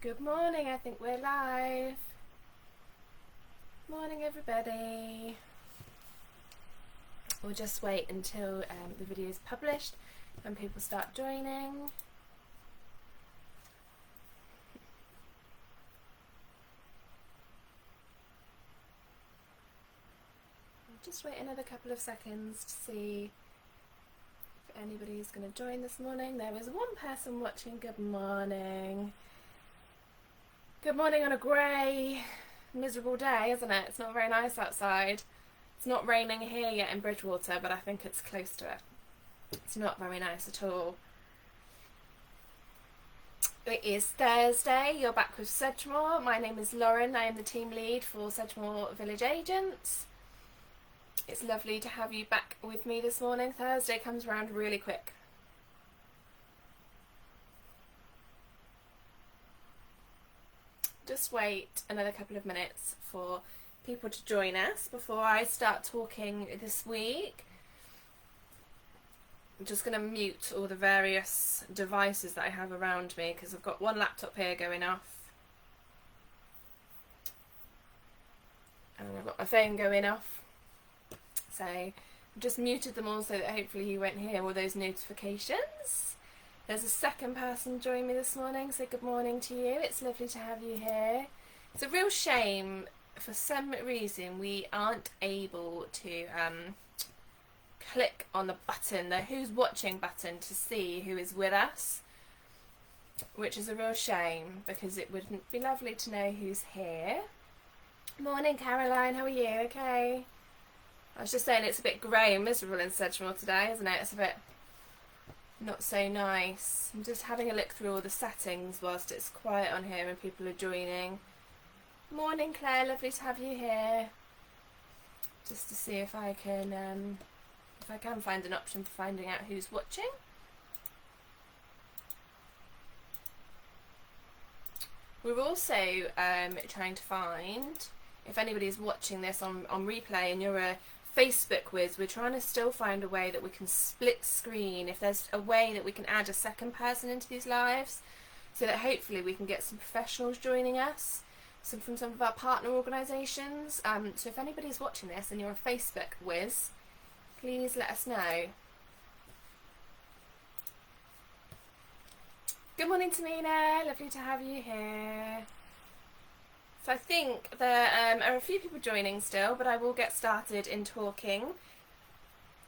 Good morning, I think we're live. Morning everybody. We'll just wait until the video is published and people start joining. Just wait another couple of seconds to see if anybody's going to join this morning. There is one person watching. Good morning. Good morning on a grey, miserable day, isn't it? It's not very nice outside. It's not raining here yet in Bridgewater, but I think it's close to it. It's not very nice at all. It is Thursday. You're back with Sedgemoor. My name is Lauren. I am the team lead for Sedgemoor Village Agents. It's lovely to have you back with me this morning. Thursday comes around really quick. Just wait another couple of minutes for people to join us before I start talking this week. I'm just going to mute all the various devices that I have around me because I've got one laptop here going off and I've got my phone going off. So I've just muted them all so that hopefully you won't hear all those notifications. There's a second person joining me this morning, so good morning to you. It's lovely to have you here. It's a real shame, for some reason we aren't able to click on the button, the who's watching button, to see who is with us, which is a real shame because it would be lovely to know who's here. Morning Caroline, how are you? Okay. I was just saying it's a bit grey and miserable in Sedgemoor today, isn't it? It's a bit not so nice. I'm just having a look through all the settings whilst it's quiet on here and people are joining. Morning Claire, lovely to have you here. Just to see if I can find an option for finding out who's watching. We're also trying to find, if anybody's watching this on replay and you're a Facebook whiz, we're trying to still find a way that we can split screen, if there's a way that we can add a second person into these lives so that hopefully we can get some professionals joining us, from some of our partner organisations. So if anybody's watching this and you're a Facebook whiz, please let us know. Good morning Tamina, lovely to have you here. So I think there are a few people joining still, but I will get started in talking.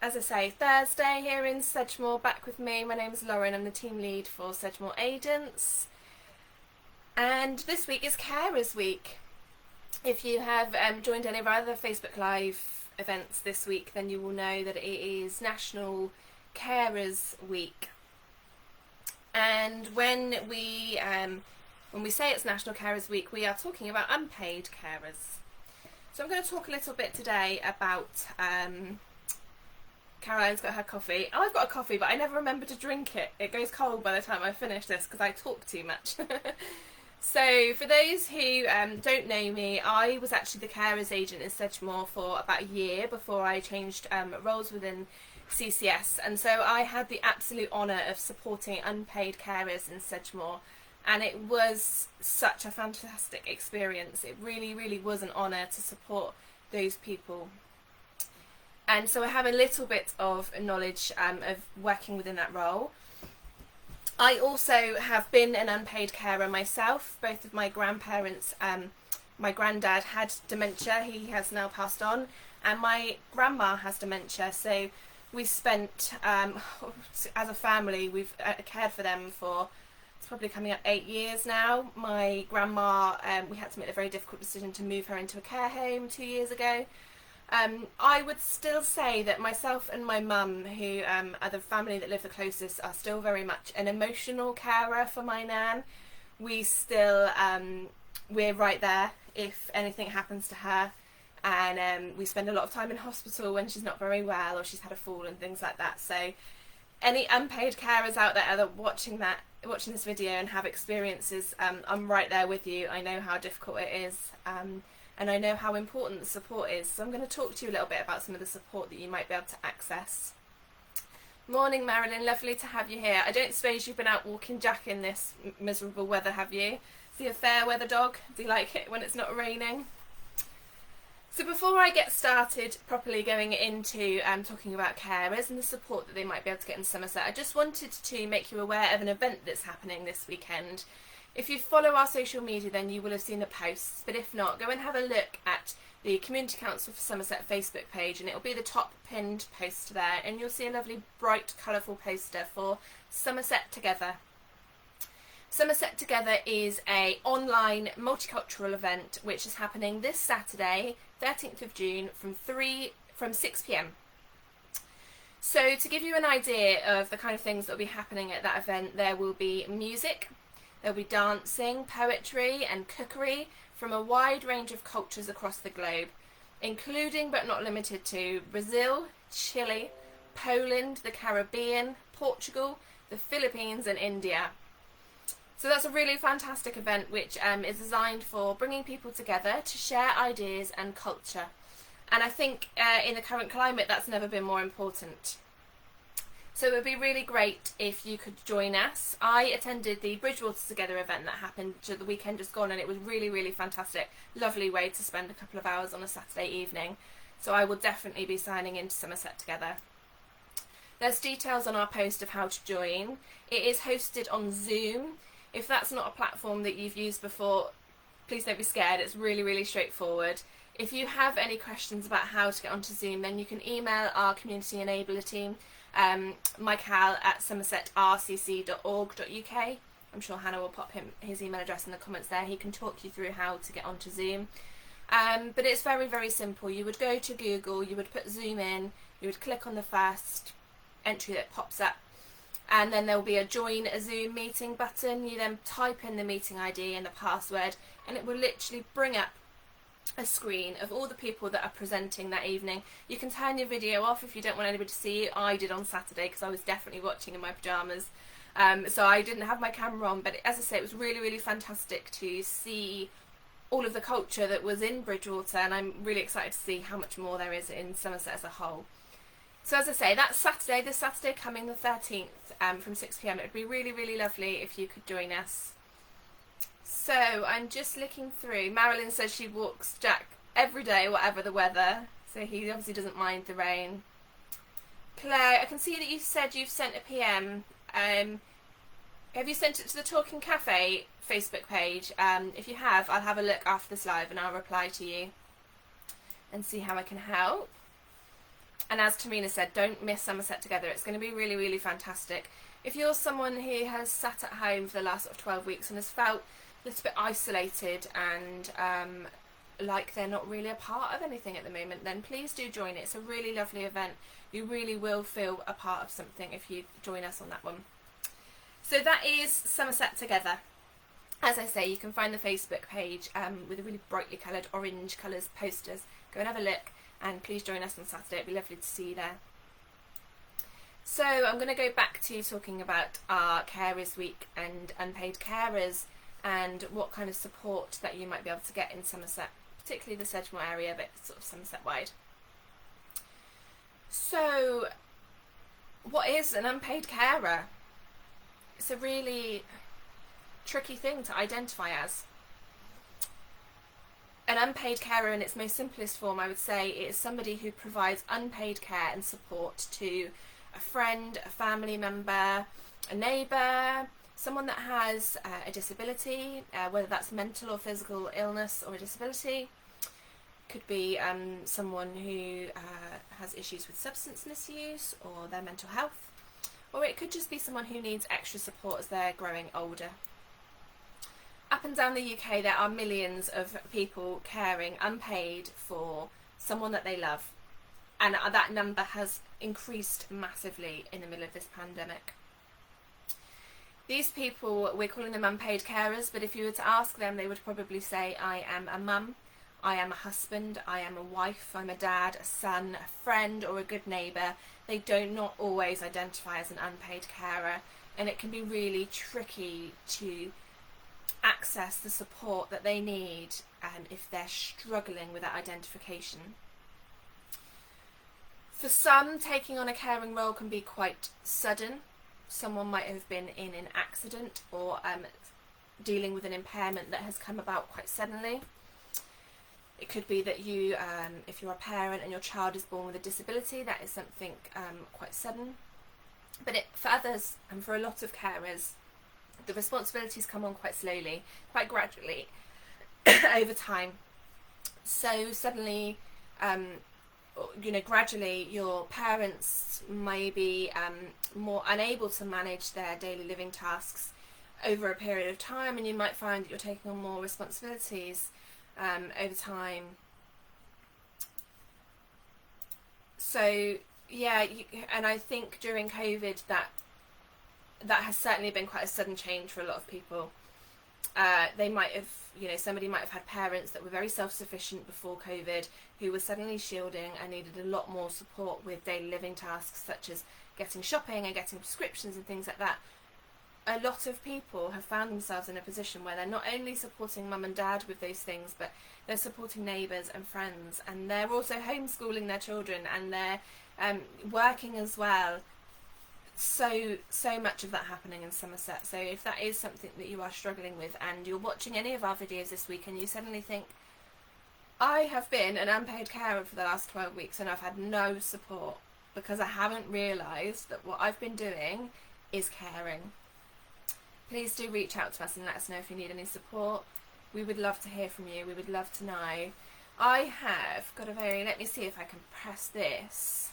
As I say, Thursday here in Sedgemoor, back with me. My name's Lauren, I'm the team lead for Sedgemoor Agents. And this week is Carers Week. If you have joined any of our other Facebook Live events this week, then you will know that it is National Carers Week. And when we say it's National Carers Week, we are talking about unpaid carers. So I'm going to talk a little bit today about, Caroline's got her coffee. Oh, I've got a coffee, but I never remember to drink it. It goes cold by the time I finish this because I talk too much. So for those who don't know me, I was actually the carers agent in Sedgemoor for about a year before I changed roles within CCS. And so I had the absolute honour of supporting unpaid carers in Sedgemoor. And it was such a fantastic experience. It really, really was an honour to support those people. And so I have a little bit of knowledge of working within that role. I also have been an unpaid carer myself. Both of my grandparents, my granddad had dementia, he has now passed on, and my grandma has dementia. So we spent, as a family, we've cared for them for, it's probably coming up 8 years now. My grandma, we had to make a very difficult decision to move her into a care home 2 years ago. I would still say that myself and my mum, who are the family that live the closest, are still very much an emotional carer for my nan. We still, we're right there if anything happens to her, and we spend a lot of time in hospital when she's not very well or she's had a fall and things like that. So any unpaid carers out there that are watching this video and have experiences, I'm right there with you. I know how difficult it is. And I know how important the support is. So I'm going to talk to you a little bit about some of the support that you might be able to access. Morning Marilyn, lovely to have you here. I don't suppose you've been out walking Jack in this miserable weather, have you? Is he a fair weather dog? Do you like it when it's not raining? So before I get started properly going into talking about carers and the support that they might be able to get in Somerset, I just wanted to make you aware of an event that's happening this weekend. If you follow our social media, then you will have seen the posts, but if not, go and have a look at the Community Council for Somerset Facebook page, and it'll be the top pinned post there, and you'll see a lovely bright colourful poster for Somerset Together. Somerset Together is an online multicultural event which is happening this Saturday, 13th of June from 6 p.m. So to give you an idea of the kind of things that will be happening at that event, there will be music, there will be dancing, poetry and cookery from a wide range of cultures across the globe, including but not limited to Brazil, Chile, Poland, the Caribbean, Portugal, the Philippines and India. So that's a really fantastic event which is designed for bringing people together to share ideas and culture. And I think in the current climate that's never been more important. So it would be really great if you could join us. I attended the Bridgewater Together event that happened the weekend just gone, and it was really, really fantastic. Lovely way to spend a couple of hours on a Saturday evening. So I will definitely be signing into Somerset Together. There's details on our post of how to join. It is hosted on Zoom. If that's not a platform that you've used before, please don't be scared. It's really, really straightforward. If you have any questions about how to get onto Zoom, then you can email our community enabler team, Michael at somersetrcc.org.uk. I'm sure Hannah will pop his email address in the comments there. He can talk you through how to get onto Zoom. But it's very, very simple. You would go to Google, you would put Zoom in, you would click on the first entry that pops up, and then there will be a join a Zoom meeting button. You then type in the meeting ID and the password, and it will literally bring up a screen of all the people that are presenting that evening. You can turn your video off if you don't want anybody to see you. I did on Saturday because I was definitely watching in my pyjamas, so I didn't have my camera on, but as I say, it was really, really fantastic to see all of the culture that was in Bridgewater, and I'm really excited to see how much more there is in Somerset as a whole. So as I say, that's Saturday, this Saturday coming the 13th from 6 p.m. It would be really, really lovely if you could join us. So I'm just looking through. Marilyn says she walks Jack every day, whatever the weather. So he obviously doesn't mind the rain. Claire, I can see that you said you've sent a PM. Have you sent it to the Talking Cafe Facebook page? If you have, I'll have a look after this live and I'll reply to you and see how I can help. And as Tamina said, don't miss Somerset Together. It's going to be really, really fantastic. If you're someone who has sat at home for the last 12 weeks and has felt a little bit isolated and like they're not really a part of anything at the moment, then please do join it. It's a really lovely event. You really will feel a part of something if you join us on that one. So that is Somerset Together. As I say, you can find the Facebook page with the really brightly coloured orange colours posters. Go and have a look. And please join us on Saturday. It'd be lovely to see you there. So I'm going to go back to talking about our Carers Week and unpaid carers and what kind of support that you might be able to get in Somerset, particularly the Sedgemoor area, but sort of Somerset wide. So what is an unpaid carer? It's a really tricky thing to identify as. An unpaid carer in its most simplest form, I would say, is somebody who provides unpaid care and support to a friend, a family member, a neighbour, someone that has a disability, whether that's mental or physical illness or a disability. Could be someone who has issues with substance misuse or their mental health, or it could just be someone who needs extra support as they're growing older. Up and down the UK, there are millions of people caring unpaid for someone that they love, and that number has increased massively in the middle of this pandemic. These people, we're calling them unpaid carers, but if you were to ask them, they would probably say, I am a mum, I am a husband, I am a wife, I'm a dad, a son, a friend, or a good neighbour. They do not always identify as an unpaid carer, and it can be really tricky to access the support that they need if they're struggling with that identification. For some, taking on a caring role can be quite sudden. Someone might have been in an accident or dealing with an impairment that has come about quite suddenly. It could be that you, if you're a parent and your child is born with a disability, that is something quite sudden. But for others, and for a lot of carers, the responsibilities come on quite slowly, quite gradually, over time. So suddenly, gradually your parents may be more unable to manage their daily living tasks over a period of time, and you might find that you're taking on more responsibilities over time. So yeah, and I think during COVID that has certainly been quite a sudden change for a lot of people. They might have, somebody might have had parents that were very self-sufficient before COVID, who were suddenly shielding and needed a lot more support with daily living tasks such as getting shopping and getting prescriptions and things like that. A lot of people have found themselves in a position where they're not only supporting mum and dad with those things, but they're supporting neighbours and friends, and they're also homeschooling their children, and they're working as well. So much of that happening in Somerset. So if that is something that you are struggling with, and you're watching any of our videos this week and you suddenly think, I have been an unpaid carer for the last 12 weeks and I've had no support because I haven't realised that what I've been doing is caring, please do reach out to us and let us know if you need any support. We would love to hear from you. We would love to know. I have got let me see if I can press this.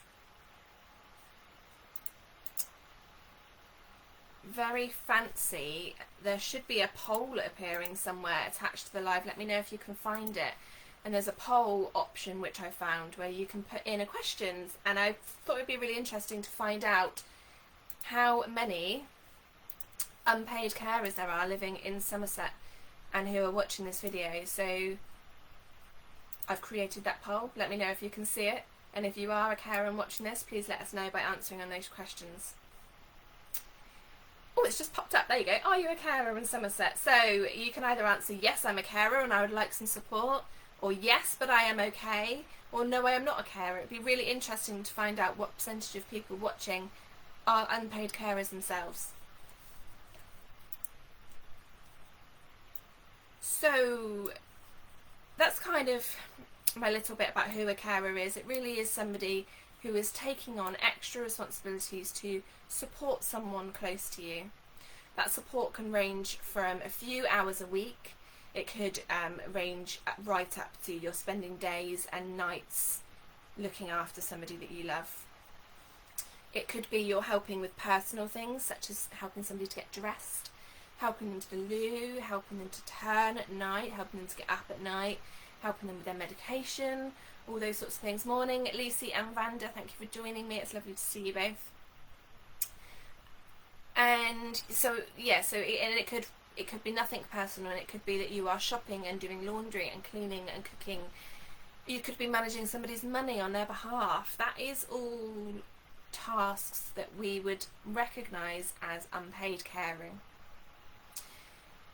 Very fancy. There should be a poll appearing somewhere attached to the live. Let me know if you can find it. And there's a poll option which I found where you can put in a questions, and I thought it'd be really interesting to find out how many unpaid carers there are living in Somerset and who are watching this video. So I've created that poll. Let me know if you can see it, and if you are a carer and watching this, please let us know by answering on those questions. Oh, it's just popped up. There you go. Are you a carer in Somerset? So you can either answer yes, I'm a carer and I would like some support, or yes, but I am okay, or no, I am not a carer. It'd be really interesting to find out what percentage of people watching are unpaid carers themselves. So that's kind of my little bit about who a carer is. It really is somebody who is taking on extra responsibilities to support someone close to you. That support can range from a few hours a week. It could range right up to you're spending days and nights looking after somebody that you love. It could be you're helping with personal things, such as helping somebody to get dressed, helping them to the loo, helping them to turn at night, helping them to get up at night, helping them with their medication, all those sorts of things. Morning, Lucy and Vanda, thank you for joining me. It's lovely to see you both. And so yeah, it could be nothing personal, and it could be that you are shopping and doing laundry and cleaning and cooking. You could be managing somebody's money on their behalf. That is all tasks that we would recognise as unpaid caring.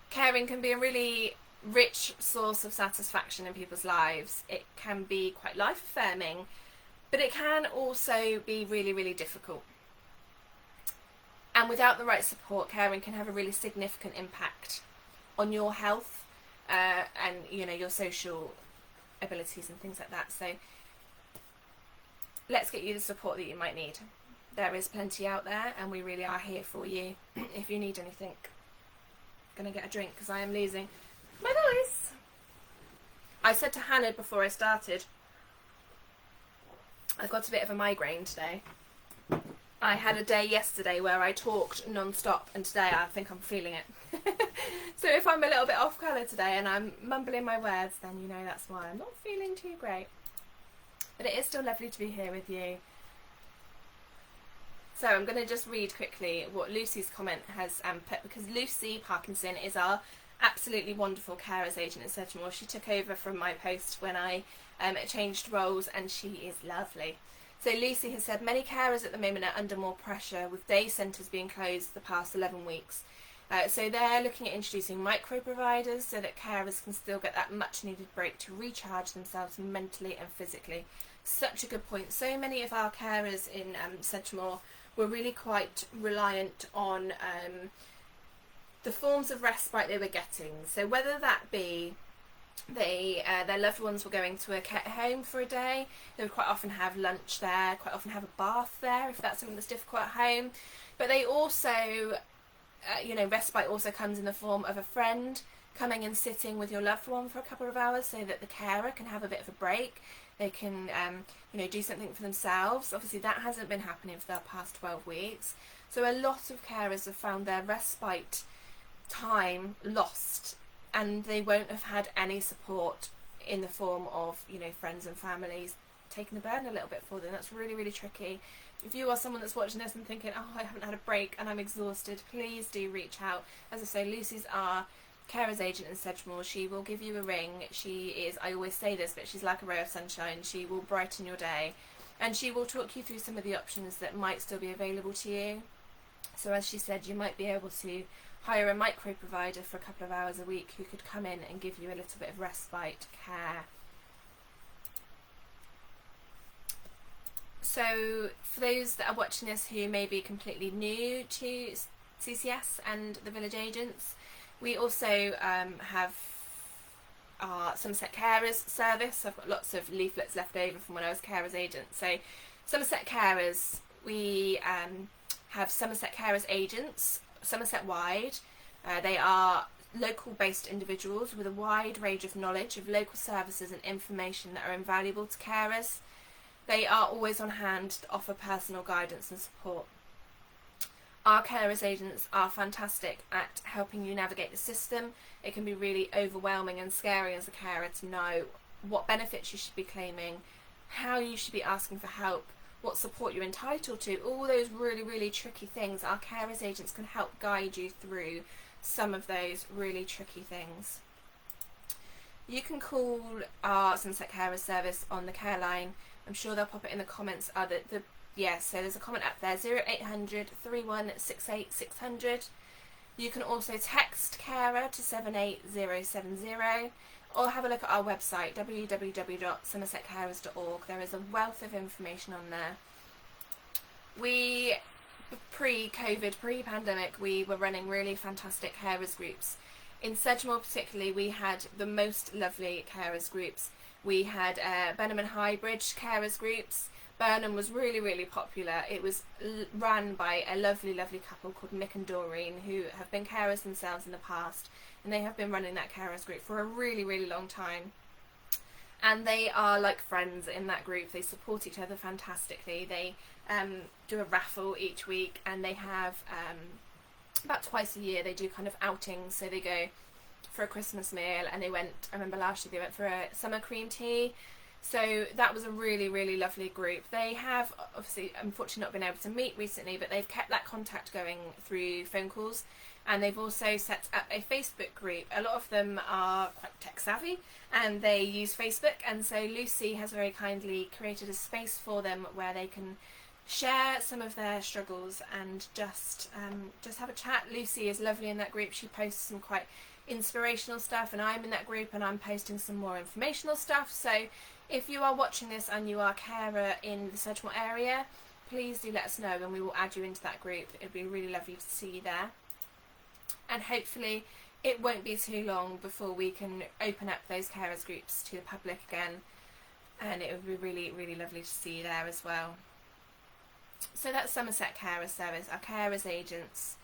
Caring can be a really rich source of satisfaction in people's lives. It can be quite life-affirming, but it can also be really, really difficult. And without the right support, caring can have a really significant impact on your health and your social abilities and things like that. So let's get you the support that you might need. There is plenty out there, and we really are here for you if you need anything. I'm gonna get a drink because I am losing my voice. I said to Hannah before I started, I've got a bit of a migraine today. I had a day yesterday where I talked non-stop, and today I think I'm feeling it. So if I'm a little bit off colour today and I'm mumbling my words, then you know that's why. I'm not feeling too great. But it is still lovely to be here with you. So I'm going to just read quickly what Lucy's comment has put, because Lucy Parkinson is our absolutely wonderful carers agent at Sedgemoor. She took over from my post when I changed roles, and she is lovely. So Lucy has said, many carers at the moment are under more pressure, with day centres being closed the past 11 weeks. So they're looking at introducing micro providers so that carers can still get that much needed break to recharge themselves mentally and physically. Such a good point. So many of our carers in Sedgemoor were really quite reliant on the forms of respite they were getting. So whether that be their loved ones were going to a care home for a day, they would quite often have lunch there, quite often have a bath there if that's something that's difficult at home. But they also, respite also comes in the form of a friend coming and sitting with your loved one for a couple of hours so that the carer can have a bit of a break. They can, do something for themselves. Obviously that hasn't been happening for the past 12 weeks. So a lot of carers have found their respite time lost, and they won't have had any support in the form of, friends and families taking the burden a little bit for them. That's really, really tricky. If you are someone that's watching this and thinking, oh, I haven't had a break and I'm exhausted, please do reach out. As I say, Lucy's our carers agent in Sedgemoor. She will give you a ring. She is, I always say this, but she's like a ray of sunshine. She will brighten your day, and she will talk you through some of the options that might still be available to you. So as she said, you might be able to hire a micro provider for a couple of hours a week who could come in and give you a little bit of respite care. So for those that are watching this who may be completely new to CCS and the village agents, we also have our Somerset Carers service. I've got lots of leaflets left over from when I was carers agent. So Somerset Carers, we have Somerset Carers agents, Somerset wide. They are local based individuals with a wide range of knowledge of local services and information that are invaluable to carers. They are always on hand to offer personal guidance and support. Our carers agents are fantastic at helping you navigate the system. It can be really overwhelming and scary as a carer to know what benefits you should be claiming, how you should be asking for help, what support you're entitled to, all those really, really tricky things. Our carers agents can help guide you through some of those really tricky things. You can call our Sunset Carers service on the care line. I'm sure they'll pop it in the comments. So there's a comment up there, 0800 3168 600. You can also text carer to 78070, or have a look at our website, www.somersetcarers.org. There is a wealth of information on there. We, pre-COVID, pre-pandemic, we were running really fantastic carers groups. In Sedgemoor particularly, we had the most lovely carers groups. We had Burnham and Highbridge carers groups. Burnham was really, really popular. It was run by a lovely, lovely couple called Mick and Doreen, who have been carers themselves in the past, and they have been running that carers group for a really, really long time. And they are like friends in that group. They support each other fantastically. They do a raffle each week, and they have about twice a year they do kind of outings. So they go for a Christmas meal, and I remember last year they went for a summer cream tea. So that was a really, really lovely group. They have obviously unfortunately not been able to meet recently, but they've kept that contact going through phone calls, and they've also set up a Facebook group. A lot of them are quite tech savvy and they use Facebook, and so Lucy has very kindly created a space for them where they can share some of their struggles and just have a chat. Lucy is lovely in that group. She posts some quite inspirational stuff, and I'm in that group and I'm posting some more informational stuff. So if you are watching this and you are a carer in the Sedgemoor area, please do let us know and we will add you into that group. It would be really lovely to see you there. And hopefully it won't be too long before we can open up those carers groups to the public again, and it would be really, really lovely to see you there as well. So that's Somerset Carers Service, our carers agents.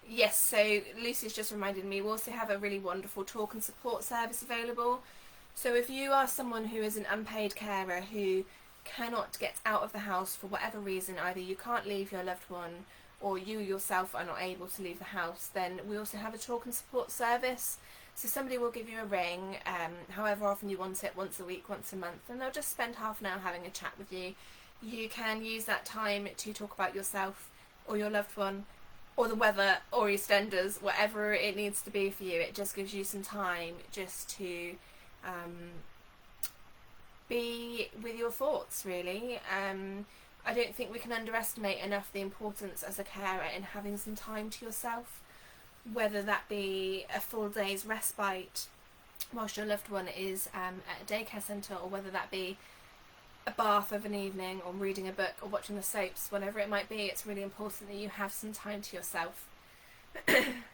Yes, so Lucy's just reminded me, we also have a really wonderful talk and support service available. So if you are someone who is an unpaid carer who cannot get out of the house for whatever reason, either you can't leave your loved one or you yourself are not able to leave the house, then we also have a talk and support service. So somebody will give you a ring, however often you want it, once a week, once a month, and they'll just spend half an hour having a chat with you. You can use that time to talk about yourself or your loved one or the weather or EastEnders, whatever it needs to be for you. It just gives you some time just to be with your thoughts, really. I don't think we can underestimate enough the importance as a carer in having some time to yourself, whether that be a full day's respite whilst your loved one is at a daycare centre, or whether that be a bath of an evening, or reading a book, or watching the soaps, whatever it might be. It's really important that you have some time to yourself.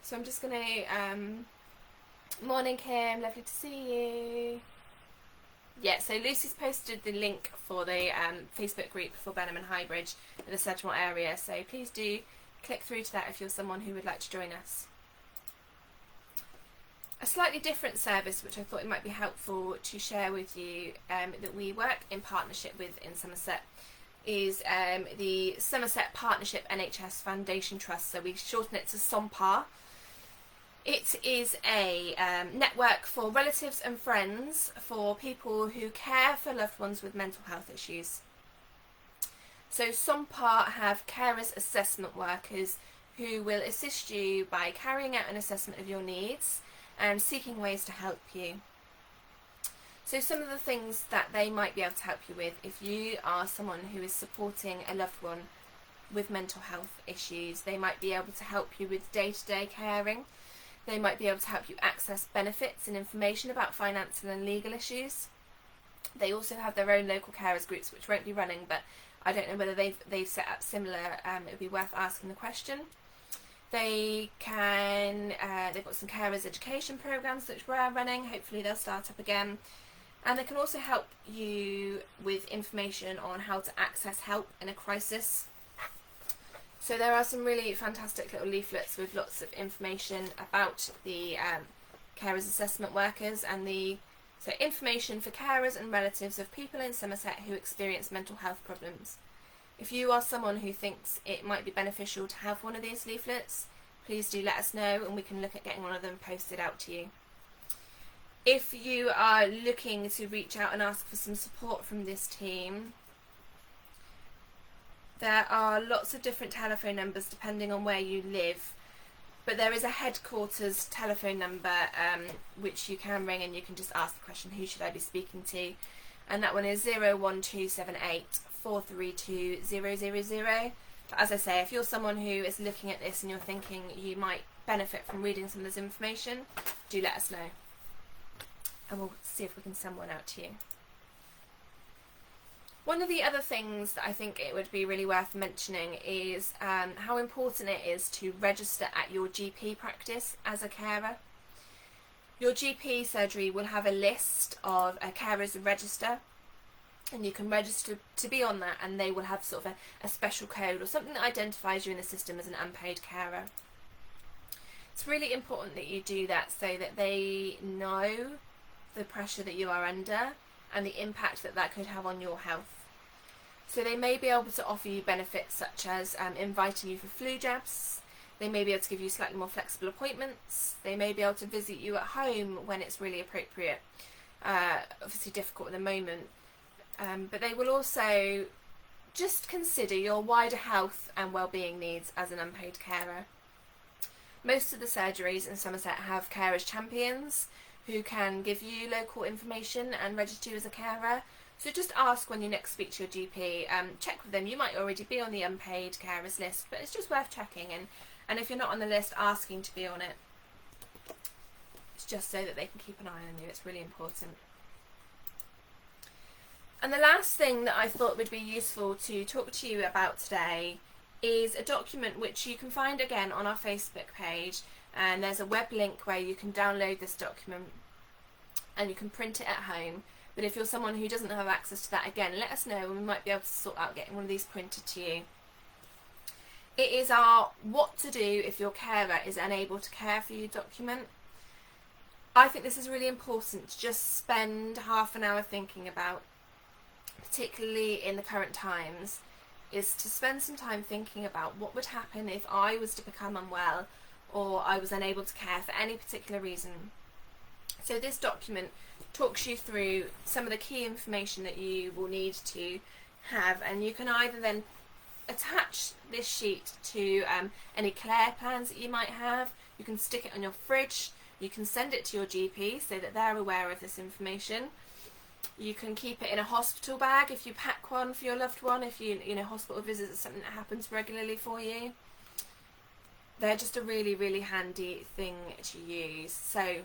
So I'm just going to... morning, Kim. Lovely to see you. Yeah, so Lucy's posted the link for the Facebook group for Benham and Highbridge in the Sedgemoor area, so please do click through to that if you're someone who would like to join us. A slightly different service which I thought it might be helpful to share with you that we work in partnership with in Somerset is the Somerset Partnership NHS Foundation Trust, so we shorten it to Sompar. It is a network for relatives and friends for people who care for loved ones with mental health issues. So Sompar have carers assessment workers who will assist you by carrying out an assessment of your needs and seeking ways to help you. So some of the things that they might be able to help you with if you are someone who is supporting a loved one with mental health issues, they might be able to help you with day-to-day caring. They might be able to help you access benefits and information about financial and legal issues. They also have their own local carers groups which won't be running, but I don't know whether they've set up similar. It would be worth asking the question. They've got some carers education programs which we're running. Hopefully they'll start up again. And they can also help you with information on how to access help in a crisis. So there are some really fantastic little leaflets with lots of information about the carers assessment workers and so information for carers and relatives of people in Somerset who experience mental health problems. If you are someone who thinks it might be beneficial to have one of these leaflets, please do let us know and we can look at getting one of them posted out to you. If you are looking to reach out and ask for some support from this team, there are lots of different telephone numbers depending on where you live, but there is a headquarters telephone number which you can ring and you can just ask the question, who should I be speaking to? And that one is 01278 432 000. But as I say, if you're someone who is looking at this and you're thinking you might benefit from reading some of this information, do let us know and we'll see if we can send one out to you. One of the other things that I think it would be really worth mentioning is how important it is to register at your GP practice as a carer. Your GP surgery will have a list of a carers register, and you can register to be on that, and they will have sort of a special code or something that identifies you in the system as an unpaid carer. It's really important that you do that so that they know the pressure that you are under and the impact that that could have on your health. So they may be able to offer you benefits such as inviting you for flu jabs. They may be able to give you slightly more flexible appointments. They may be able to visit you at home when it's really appropriate. Obviously difficult at the moment. But they will also just consider your wider health and well-being needs as an unpaid carer. Most of the surgeries in Somerset have carers champions who can give you local information and register you as a carer. So just ask when you next speak to your GP, check with them. You might already be on the unpaid carers list, but it's just worth checking. And if you're not on the list, asking to be on it. It's just so that they can keep an eye on you. It's really important. And the last thing that I thought would be useful to talk to you about today is a document which you can find again on our Facebook page, and there's a web link where you can download this document and you can print it at home. But if you're someone who doesn't have access to that, again, let us know and we might be able to sort out getting one of these printed to you. It is our what to do if your carer is unable to care for you document. I think this is really important to just spend half an hour thinking about, particularly in the current times, is to spend some time thinking about what would happen if I was to become unwell or I was unable to care for any particular reason. So this document talks you through some of the key information that you will need to have, and you can either then attach this sheet to any care plans that you might have. You can stick it on your fridge, you can send it to your GP so that they're aware of this information. You can keep it in a hospital bag if you pack one for your loved one, if you know hospital visits is something that happens regularly for you. They're just a really, really handy thing to use. So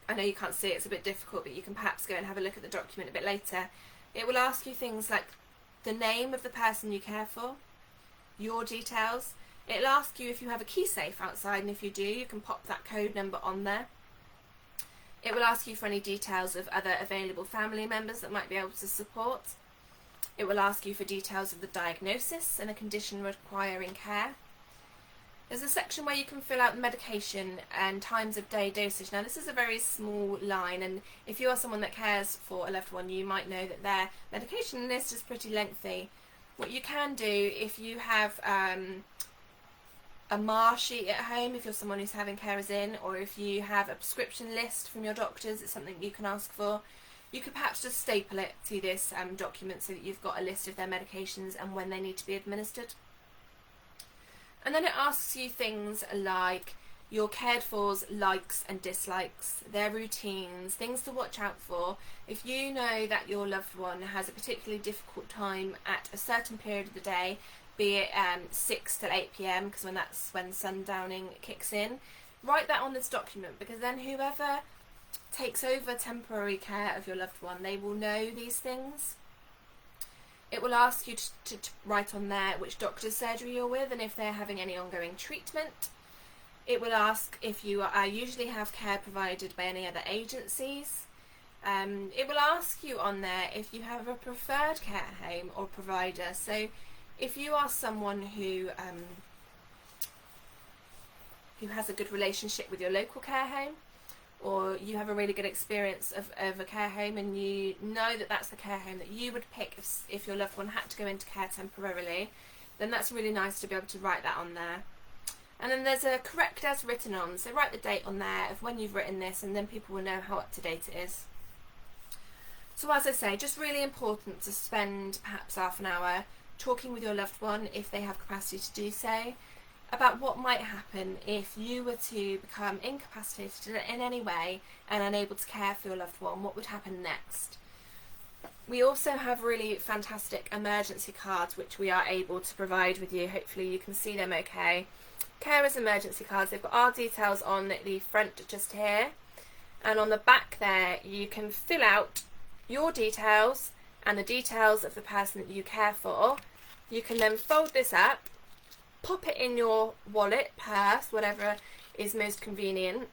I know you can't see it, it's a bit difficult, but you can perhaps go and have a look at the document a bit later. It will ask you things like the name of the person you care for, your details. It'll ask you if you have a key safe outside, and if you do, you can pop that code number on there. It will ask you for any details of other available family members that might be able to support. It will ask you for details of the diagnosis and a condition requiring care. There's a section where you can fill out the medication and times of day dosage. Now this is a very small line, and if you are someone that cares for a loved one, you might know that their medication list is pretty lengthy. What you can do, if you have a MAR sheet at home, if you're someone who's having carers in, or if you have a prescription list from your doctors, it's something you can ask for. You could perhaps just staple it to this document so that you've got a list of their medications and when they need to be administered. And then it asks you things like your cared for's likes and dislikes, their routines, things to watch out for. If you know that your loved one has a particularly difficult time at a certain period of the day, be it 6 till 8 p.m, because that's when sundowning kicks in, write that on this document, because then whoever takes over temporary care of your loved one, they will know these things. It will ask you to write on there which doctor's surgery you're with and if they're having any ongoing treatment. It will ask if you usually have care provided by any other agencies. It will ask you on there if you have a preferred care home or provider. So if you are someone who has a good relationship with your local care home, or you have a really good experience of a care home and you know that that's the care home that you would pick if your loved one had to go into care temporarily, then that's really nice to be able to write that on there. And then there's a correct as written on, so write the date on there of when you've written this, and then people will know how up to date it is. So as I say, just really important to spend perhaps half an hour talking with your loved one, if they have capacity to do so, about what might happen if you were to become incapacitated in any way and unable to care for your loved one. What would happen next? We also have really fantastic emergency cards which we are able to provide with you. Hopefully you can see them okay. Carers emergency cards, they've got our details on the front just here, and on the back there you can fill out your details and the details of the person that you care for. You can then fold this up, pop it in your wallet, purse, whatever is most convenient,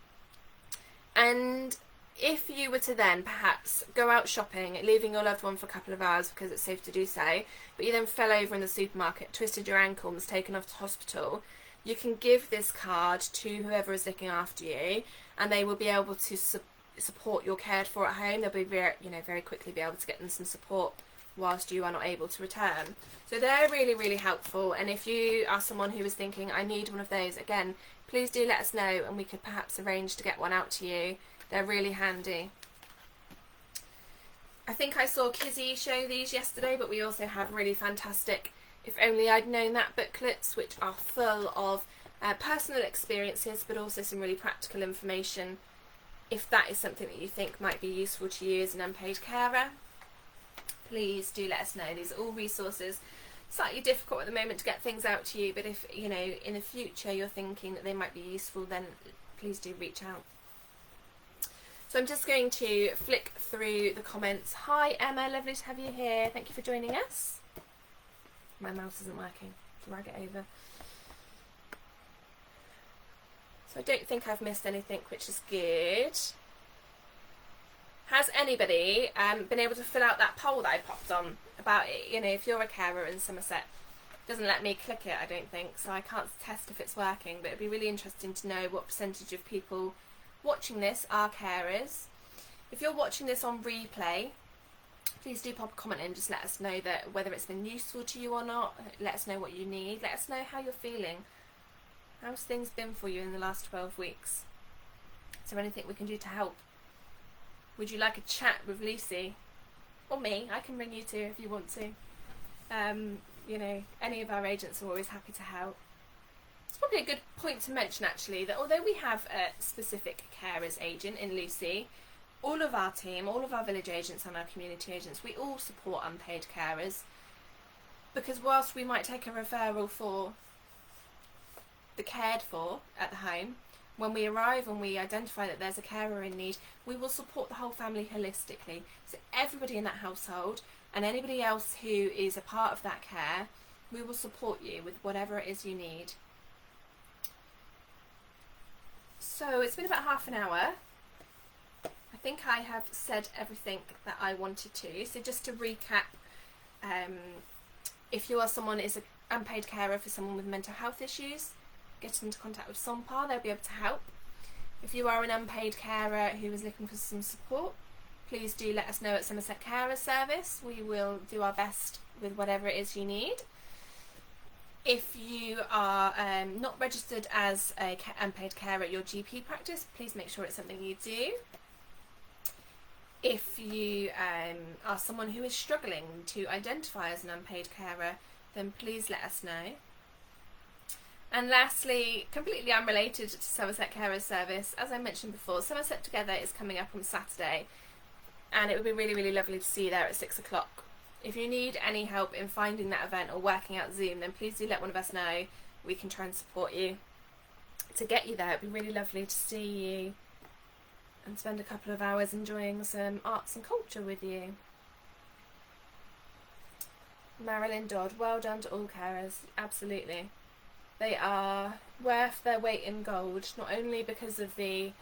and if you were to then perhaps go out shopping, leaving your loved one for a couple of hours because it's safe to do so, but you then fell over in the supermarket, twisted your ankle and was taken off to hospital, you can give this card to whoever is looking after you, and they will be able to support your cared for at home. They'll be very quickly be able to get them some support whilst you are not able to return. So they're really, really helpful, and if you are someone who is thinking, I need one of those, again, please do let us know and we could perhaps arrange to get one out to you. They're really handy. I think I saw Kizzy show these yesterday, but we also have really fantastic If Only I'd Known That booklets, which are full of personal experiences but also some really practical information if that is something that you think might be useful to you as an unpaid carer. Please do let us know. These are all resources. Slightly difficult at the moment to get things out to you, but if in the future you're thinking that they might be useful, then please do reach out. So I'm just going to flick through the comments. Hi Emma, lovely to have you here. Thank you for joining us. My mouse isn't working. Drag it over. So I don't think I've missed anything, which is good. Has anybody been able to fill out that poll that I popped on about it? If you're a carer in Somerset, it doesn't let me click it, I don't think, so I can't test if it's working, but it'd be really interesting to know what percentage of people watching this are carers. If you're watching this on replay, please do pop a comment in, just let us know that whether it's been useful to you or not. Let us know what you need, let us know how you're feeling. How's things been for you in the last 12 weeks? Is there anything we can do to help? Would you like a chat with Lucy? Or me? I can ring you too if you want to. Any of our agents are always happy to help. It's probably a good point to mention actually that although we have a specific carers agent in Lucy, all of our team, all of our village agents and our community agents, we all support unpaid carers, because whilst we might take a referral for the cared for at the home, when we arrive and we identify that there's a carer in need, we will support the whole family holistically. So everybody in that household and anybody else who is a part of that care, we will support you with whatever it is you need. So it's been about half an hour. I think I have said everything that I wanted to. So just to recap, if you are someone who is an unpaid carer for someone with mental health issues, get into contact with Sompar, they'll be able to help. If you are an unpaid carer who is looking for some support, please do let us know at Somerset Carer Service. We will do our best with whatever it is you need. If you are not registered as an unpaid carer at your GP practice, please make sure it's something you do. If you are someone who is struggling to identify as an unpaid carer, then please let us know. And lastly, completely unrelated to Somerset Carer Service, as I mentioned before, Somerset Together is coming up on Saturday, and it would be really, really lovely to see you there at 6 o'clock. If you need any help in finding that event or working out Zoom, then please do let one of us know. We can try and support you to get you there. It'd be really lovely to see you and spend a couple of hours enjoying some arts and culture with you. Marilyn Dodd, well done to all carers, absolutely. They are worth their weight in gold, not only because of the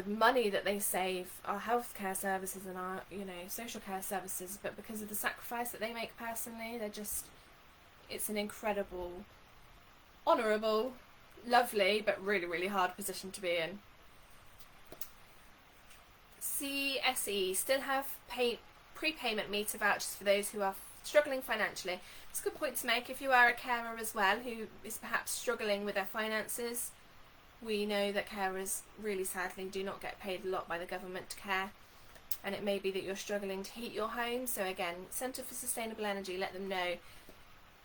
money that they save our healthcare services and our, social care services, but because of the sacrifice that they make personally. It's an incredible, honourable, lovely, but really, really hard position to be in. CSE still have prepayment meter vouchers for those who are struggling financially. It's a good point to make. If you are a carer as well who is perhaps struggling with their finances, we know that carers really sadly do not get paid a lot by the government to care, and it may be that you're struggling to heat your home. So again, Centre for Sustainable Energy, let them know.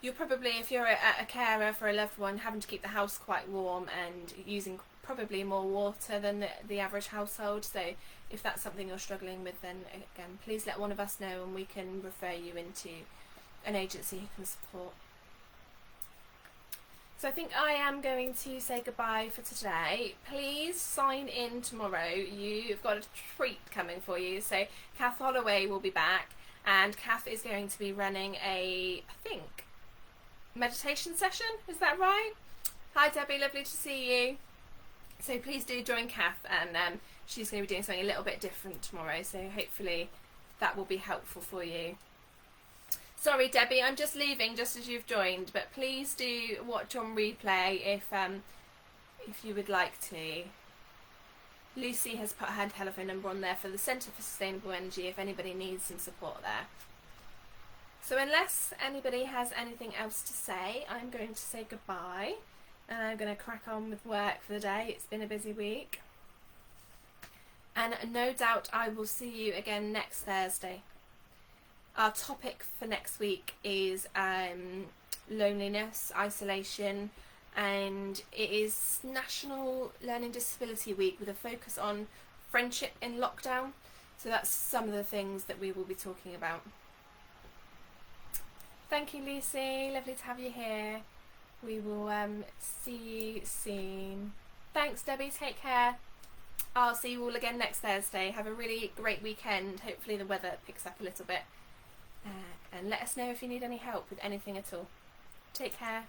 You're probably, if you're a carer for a loved one, having to keep the house quite warm and using probably more water than the average household. So if that's something you're struggling with, then again, please let one of us know and we can refer you into an agency who can support. So I think I am going to say goodbye for today. Please sign in tomorrow. You've got a treat coming for you. So Kath Holloway will be back, and Kath is going to be running I think, meditation session. Is that right? Hi Debbie, lovely to see you. So please do join Kath, and she's going to be doing something a little bit different tomorrow. So hopefully that will be helpful for you. Sorry Debbie, I'm just leaving just as you've joined, but please do watch on replay if you would like to. Lucy has put her telephone number on there for the Centre for Sustainable Energy if anybody needs some support there. So unless anybody has anything else to say, I'm going to say goodbye, and I'm going to crack on with work for the day. It's been a busy week, and no doubt I will see you again next Thursday. Our topic for next week is loneliness, isolation, and it is National Learning Disability Week with a focus on friendship in lockdown. So that's some of the things that we will be talking about. Thank you, Lucy. Lovely to have you here. We will see you soon. Thanks, Debbie. Take care. I'll see you all again next Thursday. Have a really great weekend. Hopefully the weather picks up a little bit. And let us know if you need any help with anything at all. Take care.